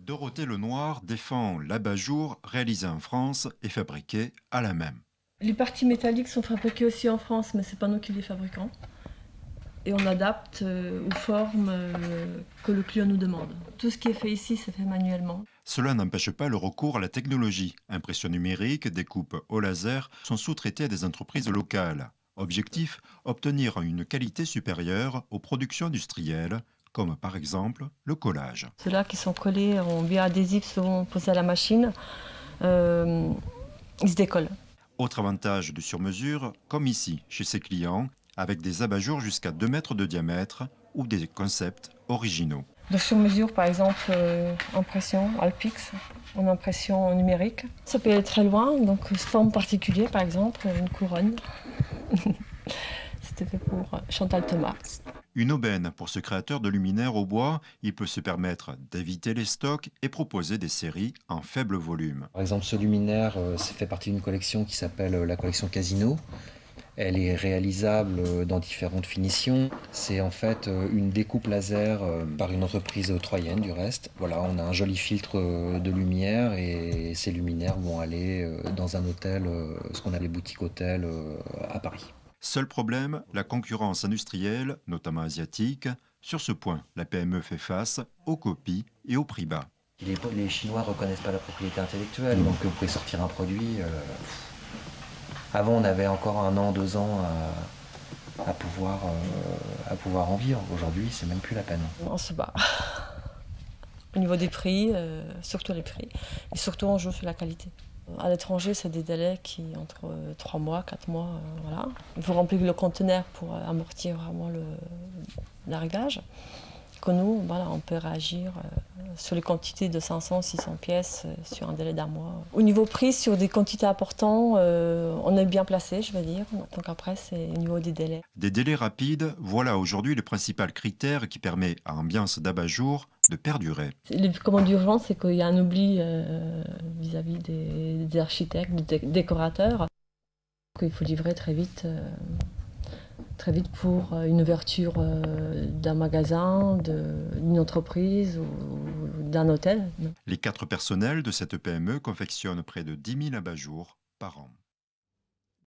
Dorothée Lenoir défend l'abat-jour réalisé en France et fabriqué à la main. Les parties métalliques sont fabriquées aussi en France, mais ce n'est pas nous qui les fabriquons. Et on adapte aux formes que le client nous demande. Tout ce qui est fait ici, c'est fait manuellement. Cela n'empêche pas le recours à la technologie. Impression numérique, découpe au laser sont sous-traités à des entreprises locales. Objectif, obtenir une qualité supérieure aux productions industrielles, comme par exemple le collage. Ceux-là qui sont collés en bioadhésif, souvent posés à la machine, ils se décollent. Autre avantage du sur-mesure, comme ici, chez ses clients, avec des abat-jours jusqu'à 2 mètres de diamètre ou des concepts originaux. De sur-mesure, par exemple, impression Alpix, en impression numérique. Ça peut aller très loin, donc forme particulière, par exemple, une couronne. C'était fait pour Chantal Thomas. Une aubaine pour ce créateur de luminaires au bois, il peut se permettre d'éviter les stocks et proposer des séries en faible volume. Par exemple, ce luminaire, ça fait partie d'une collection qui s'appelle la collection Casino. Elle est réalisable dans différentes finitions. C'est en fait une découpe laser par une entreprise troyenne du reste. Voilà, on a un joli filtre de lumière et ces luminaires vont aller dans un hôtel, ce qu'on a les boutiques hôtels à Paris. Seul problème, la concurrence industrielle, notamment asiatique. Sur ce point, la PME fait face aux copies et aux prix bas. Les Chinois ne reconnaissent pas la propriété intellectuelle, donc vous pouvez sortir un produit. Avant, on avait encore 1 an, 2 ans à pouvoir en vivre. Aujourd'hui, c'est même plus la peine. On se bat. Au niveau des prix, surtout les prix, et surtout on joue sur la qualité. À l'étranger, c'est des délais qui entre 3 mois, 4 mois, voilà. Il faut remplir le conteneur pour amortir vraiment l'arrivage. Que nous, voilà, on peut réagir sur les quantités de 500, 600 pièces sur un délai d'1 mois. Au niveau prix, sur des quantités importantes, on est bien placé, je veux dire. Donc après, c'est au niveau des délais. Des délais rapides, voilà aujourd'hui le principal critère qui permet à Ambiance d'abat-jour de perdurer. Les commandes d'urgence, c'est qu'il y a un oubli vis-à-vis des architectes, des décorateurs. Il faut livrer très vite pour une ouverture d'un magasin, d'une entreprise ou d'un hôtel. Les 4 personnels de cette PME confectionnent près de 10 000 abat-jours par an.